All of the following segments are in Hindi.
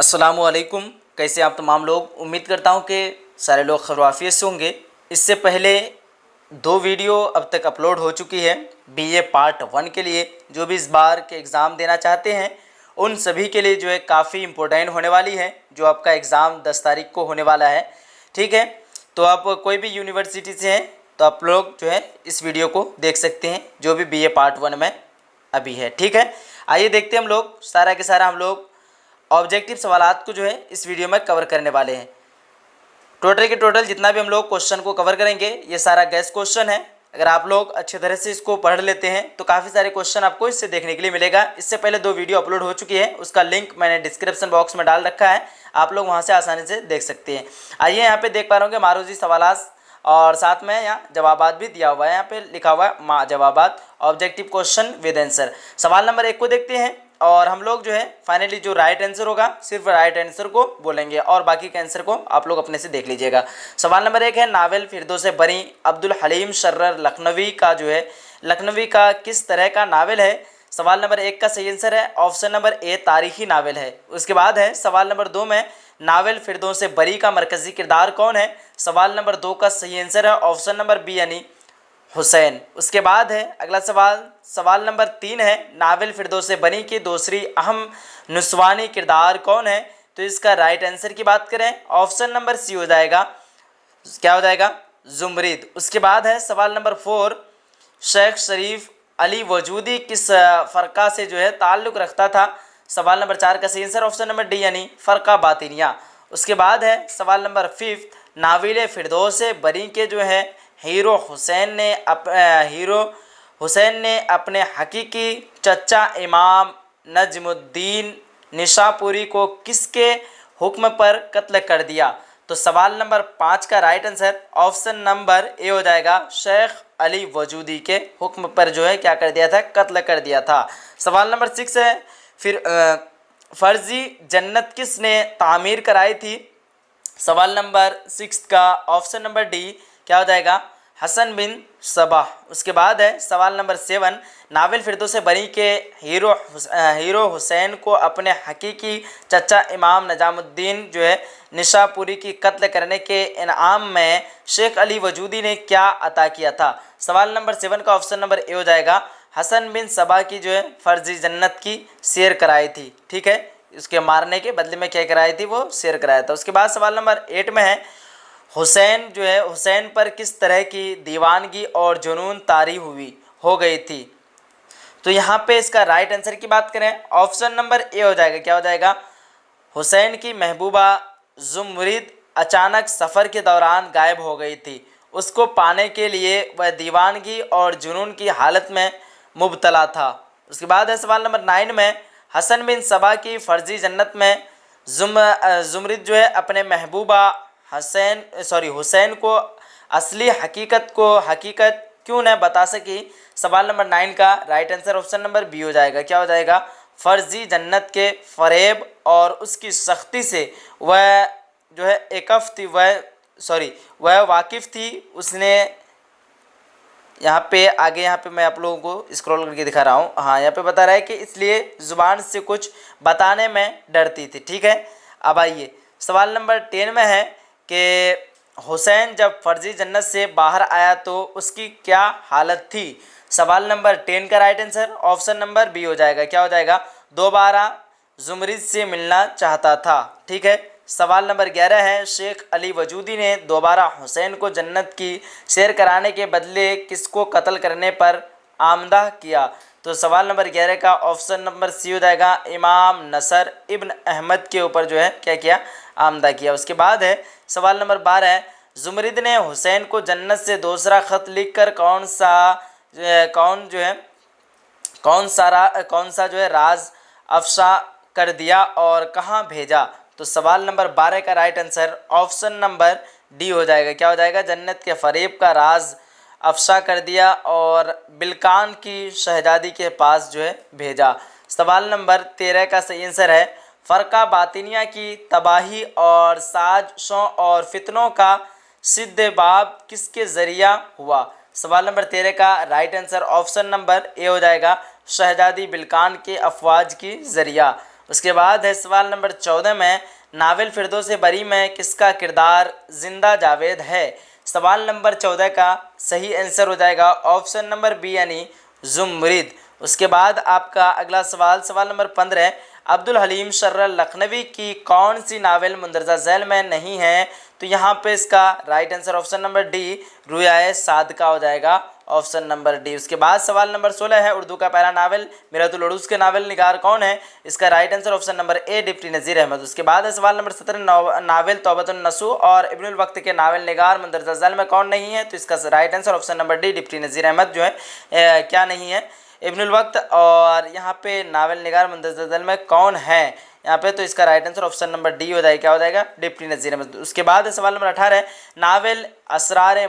अस्सलामुअलैकुम। कैसे आप तमाम लोग? उम्मीद करता हूँ कि सारे लोग खैरियत से होंगे। इससे पहले 2 वीडियो अब तक अपलोड हो चुकी है बीए पार्ट 1 के लिए। जो भी इस बार के एग्ज़ाम देना चाहते हैं उन सभी के लिए जो है काफ़ी इम्पोर्टेंट होने वाली है। जो आपका एग्ज़ाम 10 तारीख को होने वाला है, ठीक है। तो आप कोई भी यूनिवर्सिटी से हैं तो आप लोग जो है इस वीडियो को देख सकते हैं, जो भी बीए पार्ट 1 में अभी है, ठीक है। आइए देखते हैं हम लोग सारा के सारा हम लोग ऑब्जेक्टिव सवालात को जो है इस वीडियो में कवर करने वाले हैं। टोटल के टोटल जितना भी हम लोग क्वेश्चन को कवर करेंगे ये सारा गैस क्वेश्चन है। अगर आप लोग अच्छे तरह से इसको पढ़ लेते हैं तो काफ़ी सारे क्वेश्चन आपको इससे देखने के लिए मिलेगा। इससे पहले 2 वीडियो अपलोड हो चुकी है, उसका लिंक मैंने डिस्क्रिप्शन बॉक्स में डाल रखा है, आप लोग वहां से आसानी से देख सकते हैं। आइए यहाँ पे देख पा रहे होंगे मारूजी सवालात और साथ में यहाँ जवाबात भी दिया हुआ है। यहाँ पे लिखा हुआ है जवाबात ऑब्जेक्टिव क्वेश्चन विद आंसर। सवाल नंबर 1 को देखते हैं और हम लोग जो है फाइनली जो राइट आंसर होगा सिर्फ राइट आंसर को बोलेंगे और बाकी के आंसर को आप लोग अपने से देख लीजिएगा। सवाल नंबर 1 है, नावल फिरदौस बरी अब्दुल हलीम शर्रर लखनवी का जो है लखनवी का किस तरह का नावल है? सवाल नंबर 1 का सही आंसर है ऑप्शन नंबर ए तारीखी नावल है। उसके बाद है सवाल नंबर 2 में नावल फिरदौस बरी का मरकजी किरदार कौन है? सवाल नंबर 2 का सही आंसर है ऑप्शन नंबर बी यानी हुसैन। उसके बाद है अगला सवाल, सवाल नंबर 3 है, नावल फिरदौस बरी की दूसरी अहम नुस्वानी किरदार कौन है? तो इसका राइट आंसर की बात करें ऑप्शन नंबर सी हो जाएगा, क्या हो जाएगा? जुमरीद। उसके बाद है सवाल नंबर 4, शेख शरीफ अली वजूदी किस फ़रका से जो है ताल्लुक़ रखता था? सवाल नंबर 4 का सही आंसर ऑप्शन नंबर डी यानी फ़रका बातिनिया। उसके बाद है सवाल नंबर 5, नाविल फिरदौस बरी के जो है हीरो हुसैन ने अपने हकीकी चचा इमाम नजमुद्दीन निशापुरी को किसके हुक्म पर कत्ल कर दिया? तो सवाल नंबर 5 का राइट आंसर ऑप्शन नंबर ए हो जाएगा, शेख अली वजूदी के हुक्म पर जो है क्या कर दिया था? कत्ल कर दिया था। सवाल नंबर 6 है, फिर फर्जी जन्नत किसने तामीर कराई थी? सवाल नंबर 6 का ऑप्शन नंबर डी क्या हो जाएगा? हसन बिन सबा। उसके बाद है सवाल नंबर 7, नावल फिरदौस बरी के हीरो हुसैन को अपने हकीकी चचा इमाम निजामुद्दीन जो है निशापुरी की कत्ल करने के इनाम में शेख अली वजूदी ने क्या अता किया था? सवाल नंबर 7 का ऑप्शन नंबर ए हो जाएगा, हसन बिन सबा की जो है फर्जी जन्नत की शेयर कराई थी, ठीक है। उसके मारने के बदले में क्या कराई थी? वो शेयर कराया था। उसके बाद सवाल नंबर 8 में है, हुसैन पर किस तरह की दीवानगी और जुनून तारी हो गई थी? तो यहाँ पे इसका राइट आंसर की बात करें ऑप्शन नंबर ए हो जाएगा, क्या हो जाएगा? हुसैन की महबूबा जुमरिद अचानक सफ़र के दौरान गायब हो गई थी। उसको पाने के लिए वह दीवानगी और जुनून की हालत में मुब्तला था। उसके बाद है सवाल नंबर 9 में, हसन बिन सबा की फर्जी जन्नत में जुमरिद जो है अपने महबूबा हुसैन को असली हकीकत क्यों न बता सकी? सवाल नंबर 9 का right answer option number B हो जाएगा, क्या हो जाएगा? फर्जी जन्नत के फरेब और उसकी सख्ती से वह जो है वह वाकिफ़ थी। उसने यहाँ पे आगे यहाँ पे मैं आप लोगों को स्क्रॉल करके दिखा रहा हूँ। हाँ, यहाँ पे बता रहा है कि इसलिए ज़ुबान से कुछ बताने में डरती थी, ठीक है। अब आइए सवाल नंबर 10 में है कि हुसैन जब फर्जी जन्नत से बाहर आया तो उसकी क्या हालत थी? सवाल नंबर 10 का right answer option number B हो जाएगा, क्या हो जाएगा? दोबारा जुमरिद से मिलना चाहता था, ठीक है। सवाल नंबर 11 है, शेख अली वजूदी ने दोबारा हुसैन को जन्नत की सैर कराने के बदले किसको कत्ल करने पर आमदा किया? तो सवाल नंबर 11 का ऑप्शन नंबर सी हो जाएगा, इमाम नसर इब्न अहमद के ऊपर जो है क्या किया? आमदा किया। उसके बाद है सवाल नंबर 12 है, जुमरिद ने हुसैन को जन्नत से दूसरा ख़त लिखकर कौन सा जो है राज अफशा कर दिया और कहाँ भेजा? तो सवाल नंबर 12 का right answer option number D हो जाएगा, क्या हो जाएगा? जन्नत के फरेब का राज अफशा कर दिया और बिलकान की शहजादी के पास जो है भेजा। सवाल नंबर 13 का सही आंसर है, फ़रका बातिनिया की तबाही और साजिशों और फितनों का सिद्दबाब किसके ज़रिया हुआ? सवाल नंबर 13 का राइट आंसर ऑप्शन नंबर ए हो जाएगा, शहजादी बिलकान के अफवाज की ज़रिया। उसके बाद है सवाल नंबर 14 में, नावल फिरदौस बरी में किसका किरदार जिंदा जावेद है? सवाल नंबर 14 का सही आंसर हो जाएगा ऑप्शन नंबर बी यानी जुमरिद। उसके बाद आपका अगला सवाल, सवाल नंबर 15, अब्दुल हलीम शर्र लखनवी की कौन सी नावल मुंदरजा झैल में नहीं है? तो यहाँ पे इसका right answer option number D रुयाए सादका हो जाएगा, ऑप्शन नंबर डी। उसके बाद सवाल नंबर 16 है, उर्दू का पहला नावल मिरातुल उरूज के नावल निगार कौन है? इसका right answer option number A deputy Nazir Ahmad. उसके बाद है सवाल नंबर 17, नावल तौबतुन नसूह और इब्नुल वक्त के नावल निगार मुंदरजा झैल में कौन नहीं है? तो इसका right answer option number D deputy Nazir Ahmad जो है क्या नहीं है, इब्नुल वक्त और यहाँ पे नावल निगार मुंदरजा झैल में कौन है यहाँ पे? तो इसका right answer option number D हो जाएगा, क्या हो जाएगा, डिप्टी नज़ीर अहमद। उसके बाद सवाल नंबर 18, नावल असरार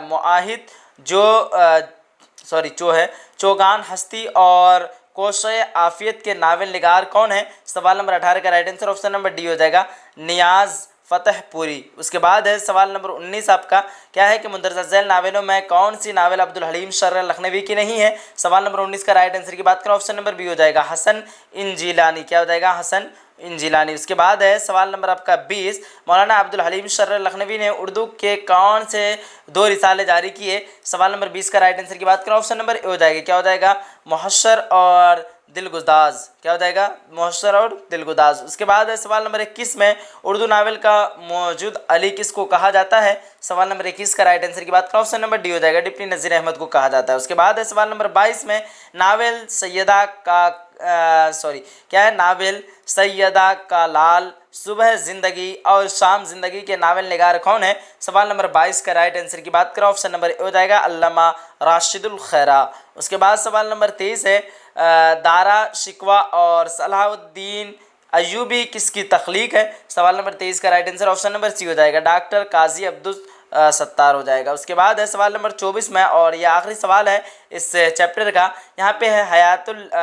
मुआहिद जो है चौगान हस्ती और कोशे आफियत के नावल निगार कौन है? सवाल नंबर 18 का right answer option number D हो जाएगा, नियाज फतेहपुरी। उसके बाद है सवाल नंबर 19 आपका, क्या है कि मुंदरजा झैल नावलों में कौन सी नावल अब्दुल हलीम शर्र लखनवी की नहीं है? सवाल नंबर 19 का राइट आंसर की बात करें ऑप्शन नंबर बी हो जाएगा, हसन इंजिलानी, क्या हो जाएगा, हसन इंजिलानी। उसके बाद है सवाल नंबर आपका 20, मौलाना अब्दुल हलीम शर्र लखनवी ने उर्दू के कौन से 2 रिसाले जारी किए? सवाल नंबर 20 का राइट आंसर की बात करें ऑप्शन नंबर ए हो जाएगा, क्या हो जाएगा, मुहश्शर और दिलगुदाज, क्या हो जाएगा, मुहश्शर और दिलगुदाज। उसके बाद है सवाल नंबर 21 में, उर्दू नावल का मौजूद अली किसको कहा जाता है? सवाल नंबर 21 का राइट आंसर की बात करें ऑप्शन नंबर डी हो जाएगा, डिप्टी नज़ीर अहमद को कहा जाता है। उसके बाद है सवाल नंबर 22 में, नावल सैयदा का क्या है, नावल सैयदा का लाल, सुबह ज़िंदगी और शाम ज़िंदगी के नावल निगार कौन है? सवाल नंबर 22 का राइट आंसर की बात करें ऑप्शन नंबर ए हो जाएगा, अल्लामा राशिदुल खैरा। उसके बाद सवाल नंबर 23 है, दारा शिकवा और सलाहुद्दीन अयूबी किसकी तख्लीक है? सवाल नंबर 23 का right answer option number C हो जाएगा, डॉक्टर काजी अब्दुल सत्तार हो जाएगा। उसके बाद है सवाल नंबर 24 में, और यह आखिरी सवाल है इस चैप्टर का, यहाँ पे है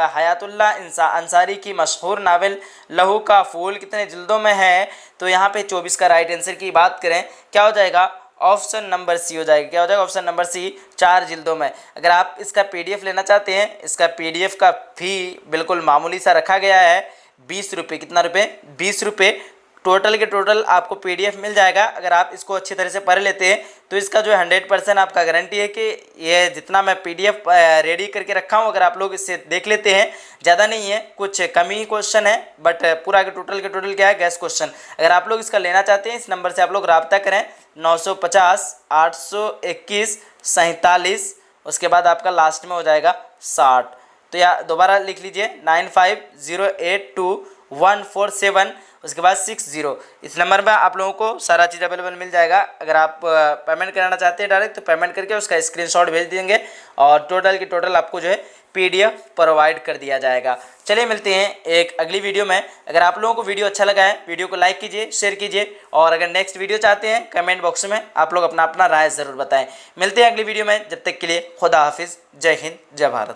हयातुल्लाह अंसारी की मशहूर नावल लहू का फूल कितने जिल्दों में है? तो यहाँ पे 24 का राइट आंसर की बात करें, क्या हो जाएगा, ऑप्शन नंबर सी हो जाएगा, क्या हो जाएगा, ऑप्शन नंबर सी 4 जिल्दों में। अगर आप इसका PDF लेना चाहते हैं, इसका PDF का फी बिल्कुल मामूली सा रखा गया है, 20 रुपये। कितना रुपये? 20 रुपये। टोटल के टोटल आपको PDF मिल जाएगा। अगर आप इसको अच्छी तरह से पढ़ लेते हैं तो इसका जो 100% आपका गारंटी है कि ये जितना मैं PDF रेडी करके रखा हूँ, अगर आप लोग इससे देख लेते हैं, ज़्यादा नहीं है, कुछ कम ही क्वेश्चन है, बट पूरा के टोटल क्या है, गैस क्वेश्चन। अगर आप लोग इसका लेना चाहते हैं, इस नंबर से आप लोग रब्ता करें, 950 821 47। उसके बाद आपका लास्ट में हो जाएगा 60। तो या दोबारा लिख लीजिए, 95082147, उसके बाद 60। इस नंबर में आप लोगों को सारा चीज़ अवेलेबल मिल जाएगा। अगर आप पेमेंट कराना चाहते हैं डायरेक्ट, तो पेमेंट करके उसका स्क्रीनशॉट भेज देंगे और टोटल की टोटल आपको जो है PDF प्रोवाइड कर दिया जाएगा। चलिए मिलते हैं एक अगली वीडियो में। अगर आप लोगों को वीडियो अच्छा लगा है, वीडियो को लाइक कीजिए, शेयर कीजिए, और अगर नेक्स्ट वीडियो चाहते हैं, कमेंट बॉक्स में आप लोग अपना राय ज़रूर बताएं। मिलते हैं अगली वीडियो में, जब तक के लिए खुदा हाफिज़, जय हिंद, जय भारत।